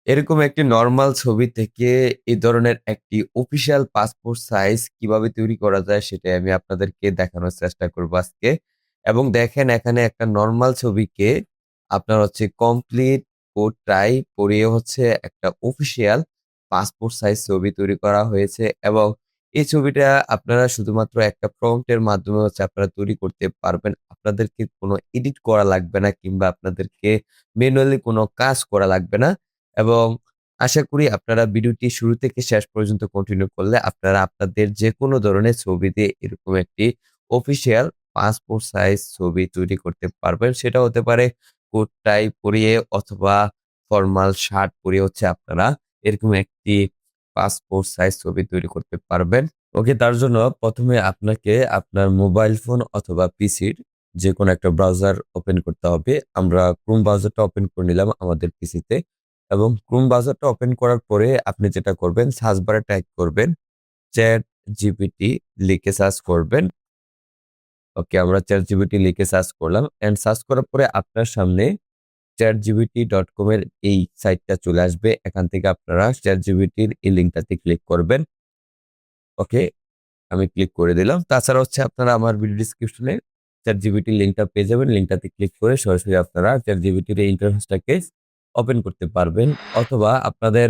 এরকম একটি নরমাল ছবি থেকে এই ধরনের একটি অফিসিয়াল পাসপোর্ট সাইজ কিভাবে তৈরি করা যায় সেটাই আমি আপনাদেরকে দেখানোর চেষ্টা করব আজকে। এবং দেখেন এখানে একটা নরমাল ছবিকে আপনার হচ্ছে কমপ্লিট কোট টাই পরিয়ে হচ্ছে একটা অফিসিয়াল পাসপোর্ট সাইজ ছবি তৈরি করা হয়েছে। এবং এই ছবিটা আপনারা শুধুমাত্র একটা প্রম্পটের মাধ্যমে হচ্ছে আপনারা তৈরি করতে পারবেন। আপনাদেরকে কোনো এডিট করা লাগবে না কিংবা আপনাদেরকে ম্যানুয়ালি কোনো কাজ করা লাগবে না। এবং আশা করি আপনারা ভিডিওটি শুরু থেকে শেষ পর্যন্ত কন্টিনিউ করলে আপনারা আপনাদের যেকোনো ধরনের ছবি দিয়ে এরকম একটি অফিসিয়াল পাসপোর্ট সাইজ ছবি তৈরি করতে পারবেন। সেটা হতে পারে কোট টাই পরিয়ে অথবা ফরমাল শার্ট পরিয়ে হচ্ছে আপনারা এরকম একটি পাসপোর্ট সাইজ ছবি তৈরি করতে পারবেন। ওকে, তার জন্য প্রথমে আপনাকে আপনার মোবাইল ফোন অথবা পিসির যেকোনো একটা ব্রাউজার ওপেন করতে হবে। আমরা ক্রোম ব্রাউজারটা ওপেন করে নিলাম আমাদের পিসিতে। এবং ক্রোম ব্রাউজারটা ওপেন করার পরে আপনি যেটা করবেন, সার্চ বারে টাইপ করবেন চ্যাট জিপিটি লিখে সার্চ করবেন। ওকে, আমরা চ্যাট জিপিটি লিখে সার্চ করলাম এন্ড সার্চ করার পরে আপনার সামনে chatgpt.com এর এই সাইটটা চলে আসবে। এখান থেকে আপনারা ChatGPT-র এই লিঙ্কটাতে ক্লিক করবেন। ওকে, আমি ক্লিক করে দিলাম। তাছাড়া হচ্ছে আপনারা আমার ভিডিও ডেসক্রিপশনে ChatGPT লিঙ্কটা পেয়ে যাবেন। লিঙ্কটাতে ক্লিক করে সরাসরি আপনারা ChatGPT-র এই ইন্টারফেসটাকে ওপেন করতে পারবেন। অথবা আপনাদের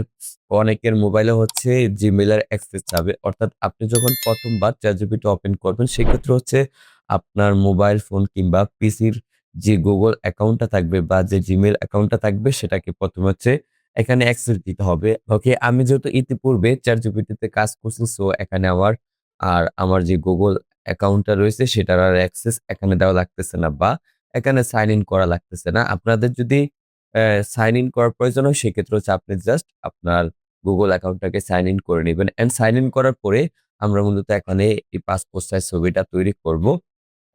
অনেকের মোবাইলে হচ্ছে Gmail এর অ্যাক্সেস চাবে। অর্থাৎ আপনি যখন ১ম বার ChatGPT ওপেন করবেন সেক্ষেত্রে হচ্ছে আপনার মোবাইল ফোন কিংবা পিসির যে Google অ্যাকাউন্টটা থাকবে বা যে Gmail অ্যাকাউন্টটা থাকবে সেটাকে ১ম হচ্ছে এখানে অ্যাক্সেস দিতে হবে। ওকে, আমি যেহেতু ইতিপূর্বে ChatGPT তে কাজ করছি সো এখানে আমার যে Google অ্যাকাউন্টটা রয়েছে সেটার আর অ্যাক্সেস এখানে দেওয়া লাগতেছে না বা এখানে সাইন ইন করা লাগতেছে না। আপনাদের যদি সাইন ইন করার প্রয়োজন হয় সেক্ষেত্রে হচ্ছে আপনি জাস্ট আপনার Google অ্যাকাউন্টটাকে সাইন ইন করে নিবেন। অ্যান্ড সাইন ইন করার পরে আমরা মূলত এখানে এই পাসপোর্ট সাইজ ছবিটা তৈরি করব।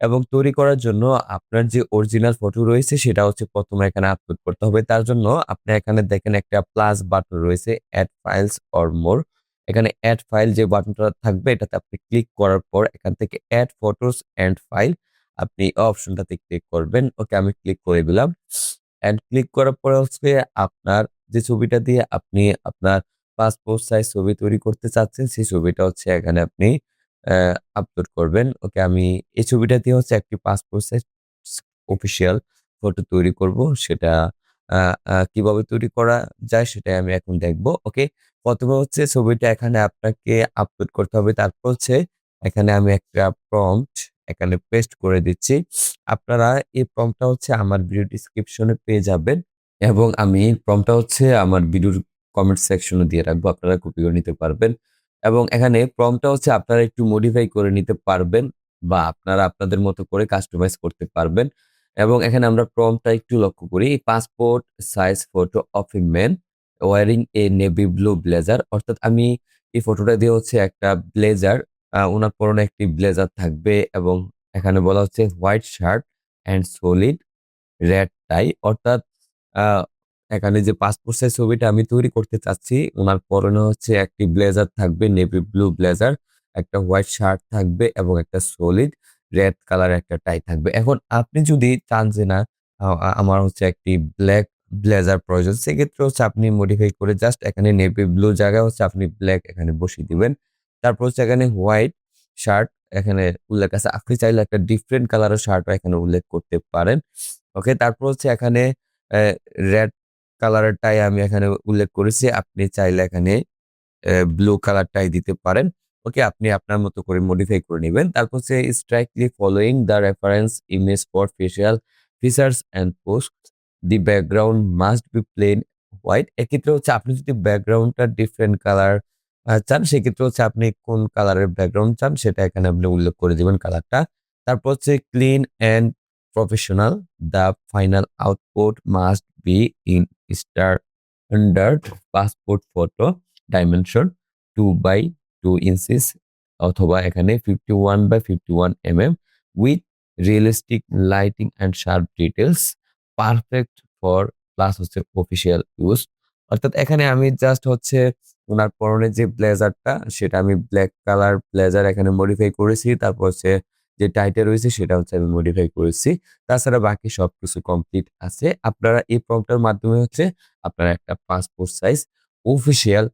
এবং তৈরি করার জন্য আপনার যে অরিজিনাল ফটো রয়েছে সেটা হচ্ছে ১ম এ এখানে আপলোড করতে হবে। তার জন্য আপনি এখানে দেখেন একটা প্লাস বাটন রয়েছে এড ফাইলস অর মোর। এখানে এড ফাইল যে বাটনটা থাকবে এটাতে আপনি ক্লিক করার পর এখান থেকে এড ফটোস এন্ড ফাইল আপনি অপশনটাতে ক্লিক করবেন। ওকে, আমি ক্লিক করে দিলাম। এন্ড ক্লিক করার পরে হচ্ছে আপনার যে ছবিটা দিয়ে আপনি আপনার পাসপোর্ট সাইজ ছবি তৈরি করতে চাচ্ছেন সেই ছবিটা হচ্ছে এখানে আপনি আপলোড করবেন। ওকে, আমি এই ছবিটা দিয়ে হচ্ছে একটি পাসপোর্ট সাইজ অফিসিয়াল ফটো তৈরি করব। সেটা আ আ কিভাবে তৈরি করা যায় সেটাই আমি এখন দেখব। ওকে, ১ম এ হচ্ছে ছবিটা এখানে আপনাকে আপলোড করতে হবে। তারপর হচ্ছে এখানে আমি একটা প্রম্পট এখানে পেস্ট করে দিচ্ছি। আপনারা এই প্রম্পটটা হচ্ছে আমার ভিডিও ডেসক্রিপশনে পেয়ে যাবেন। এবং আমি প্রম্পটটা হচ্ছে আমার ভিডিওর কমেন্ট সেকশনে দিয়ে রাখবো। আপনারা কপি করে নিতে পারবেন। এবং এখানে প্রম্পটটা হচ্ছে আপনারা একটু মডিফাই করে নিতে পারবেন বা আপনারা আপনাদের মতো করে কাস্টমাইজ করতে পারবেন। এবং এখানে আমরা প্রম্পটটা একটু লক্ষ্য করি। Passport size photo of a man wearing a navy blue blazer. অর্থাৎ আমি এই ফটোটা দিয়ে হচ্ছে একটা ব্লেজার, উনার পরনে একটি ব্লেজার থাকবে এবং এখানে বলা হচ্ছে white shirt and solid red tie. অর্থাৎ আ এখানে যে পাসপোর্ট সাইজ ছবিটা আমি তৈরি করতে চাচ্ছি, উনার পরনে হচ্ছে একটি ব্লেজার থাকবে, নেভি ব্লু ব্লেজার, একটা হোয়াইট শার্ট থাকবে এবং একটা সলিড রেড কালারের একটা টাই থাকবে। এখন আপনি যদি চান যে না আমার হচ্ছে একটি ব্লাক ব্লেজার প্রয়োজন, সেক্ষেত্রে হচ্ছে আপনি মডিফাই করে জাস্ট এখানে নেভি ব্লু জায়গায় হচ্ছে আপনি ব্লাক এখানে বসিয়ে দিবেন। তারপর হচ্ছে এখানে হোয়াইট শার্ট এখানে উল্লেখ আছে। আপনি চাইলে একটা ডিফারেন্ট কালারের শার্টও এখানে উল্লেখ করতে পারেন। ওকে, তারপর হচ্ছে এখানে অ্যা রেড কালারের টাই আমি এখানে উল্লেখ করেছি। আপনি চাইলে এখানে ব্লু কালারটাই দিতে পারেন। ওকে, আপনি আপনার মতো করে মডিফাই করে নিবেন। তারপর হচ্ছে strictly following the reference image for facial features and post. The background must be plain white. এক্ষেত্রে হচ্ছে আপনি যদি ব্যাকগ্রাউন্ডটা ডিফারেন্ট কালার চান সেক্ষেত্রে হচ্ছে আপনি কোন কালারের ব্যাকগ্রাউন্ড চান সেটা এখানে আপনি উল্লেখ করে দিবেন কালারটা। তারপর হচ্ছে clean and professional. The final output must be in standard passport photo dimension 2 by 2 inches অথবা এখানে 51 by 51 mm with realistic lighting and sharp details perfect for plus হচ্ছে অফিসিয়াল ইউজ। অর্থাৎ এখানে আমি জাস্ট হচ্ছে ওনার পরনে যে ব্লেজারটা সেটা আমি ব্ল্যাক কালার ব্লেজার এখানে মডিফাই করেছি। তারপর হচ্ছে যে টাইটেল রয়েছে সেটা হচ্ছে আমি মডিফাই করেছি। তাছাড়া বাকি সবকিছু কমপ্লিট আছে। আপনারা এই প্রম্পটের মাধ্যমে হচ্ছে আপনারা একটা passport size official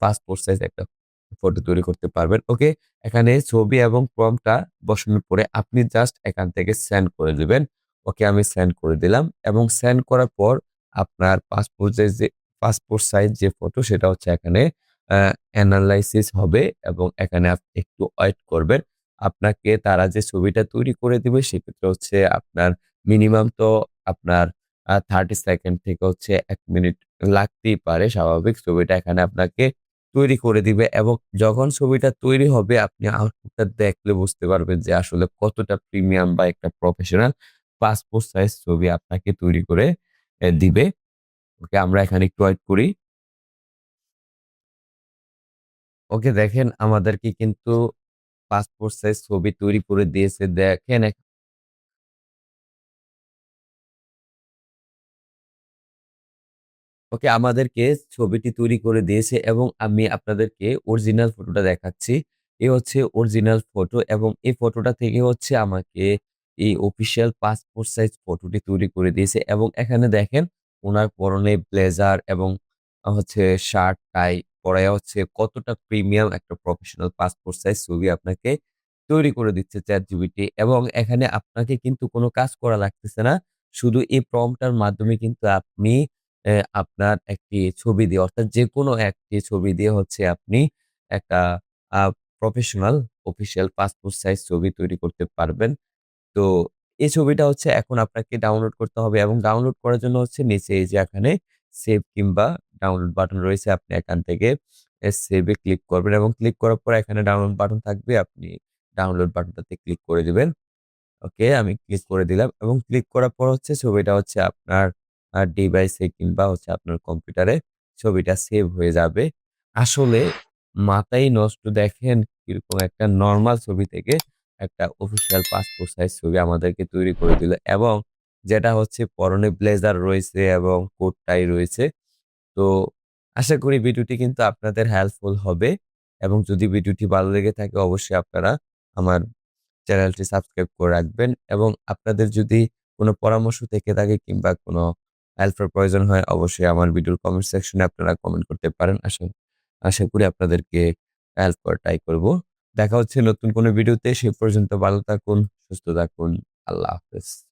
passport size একটা ফটো তৈরি করতে পারবেন। ওকে? এখানে ছবি এবং প্রম্পটটা বসানোর পরে আপনি জাস্ট এখান থেকে সেন্ড করে দিবেন। ওকে, আমি সেন্ড করে দিলাম এবং সেন্ড করার পর আপনার পাসপোর্ট সাইজ যে ফটো সেটা হচ্ছে এখানে আ এনালাইসিস হবে এবং এখানে আপনি একটু ওয়েট করবেন। আপনাকে তারা যে ছবিটা তৈরি করে দিবে সেক্ষেত্রে হচ্ছে আপনার মিনিমাম তো আপনার 30 সেকেন্ড থেকে হচ্ছে ১ মিনিট লাগতেই পারে স্বাভাবিক। ছবিটা এখানে আপনাকে তৈরি করে দিবে এবং যখন ছবিটা তৈরি হবে আপনি আউটপুটটা দেখলে বুঝতে পারবেন যে আসলে কতটা প্রিমিয়াম বা একটা প্রফেশনাল পাসপোর্ট সাইজ ছবি আপনাকে তৈরি করে দিবে। ওকে, আমরা এখানে একটু ওয়েট করি। ওকে, দেখেন আমাদেরকে কিন্তু পাসপোর্ট সাইজ ছবি তৈরি করে দিয়েছে। দেখেন ওকে, আমাদেরকে ছবিটি তৈরি করে দিয়েছে এবং আমি আপনাদেরকে অরিজিনাল ফটোটা দেখাচ্ছি। এ হচ্ছে অরিজিনাল ফটো এবং এই ফটোটা থেকে হচ্ছে আমাকে এই অফিসিয়াল পাসপোর্ট সাইজ ফটোটি তৈরি করে দিয়েছে এবং এখানে দেখেন উনার পরনে ব্লেজার এবং হচ্ছে শার্ট, টাই পরায়া হচ্ছে কতটা প্রিমিয়াম একটা প্রফেশনাল পাসপোর্ট সাইজ ছবি আপনাকে তৈরি করে দিচ্ছে ChatGPT এবং এখানে আপনাকে কিন্তু কোনো কাজ করা লাগতেছে না। শুধু এই প্রম্পটটার মাধ্যমে কিন্তু আপনি আপনার একটি ছবি দিয়ে অর্থাৎ যেকোনো একটি ছবি দিয়ে হচ্ছে আপনি একটা আ প্রফেশনাল অফিসিয়াল পাসপোর্ট সাইজ ছবি তৈরি করতে পারবেন। তো এই ছবিটা হচ্ছে এখন আপনাকে ডাউনলোড করতে হবে এবং ডাউনলোড করার জন্য হচ্ছে নিচে এই যে এখানে সেভ কিংবা ডাউনলোড বাটন রয়েছে। আপনি এখান থেকে সেভ এ ক্লিক করবেন এবং ক্লিক করার পর এখানে ডাউনলোড বাটন থাকবে। আপনি ডাউনলোড বাটনটাতে ক্লিক করে দিবেন। ওকে, আমি ক্লিক করে দিলাম এবং ক্লিক করার পর হচ্ছে ছবিটা হচ্ছে আপনার ডিভাইসে কিংবা হচ্ছে আপনার কম্পিউটারে ছবিটা সেভ হয়ে যাবে। আসলে মাথাই নষ্ট, দেখেন কিরকম একটা নরমাল ছবি থেকে একটা অফিসিয়াল পাসপোর্ট সাইজ ছবি আমাদেরকে তৈরি করে দিল এবং যেটা হচ্ছে পরনে ব্লেজার রয়েছে এবং কোট টাই রয়েছে। তো আশা করি ভিডিওটি কিন্তু আপনাদের হেল্পফুল হবে এবং যদি ভিডিওটি ভালো লেগে থাকে অবশ্যই আপনারা আমার চ্যানেলটি সাবস্ক্রাইব করে রাখবেন এবং আপনাদের যদি কোনো পরামর্শ থেকে থাকে কিংবা কোনো হেল্প এর প্রয়োজন হয় অবশ্যই আমার ভিডিওর কমেন্ট সেকশনে আপনারা কমেন্ট করতে পারেন। আশা আশা করি আপনাদেরকে হেল্প করার ট্রাই করব। দেখা হচ্ছে নতুন কোনো ভিডিওতে। সে পর্যন্ত ভালো থাকুন, সুস্থ থাকুন। আল্লাহ হাফেজ।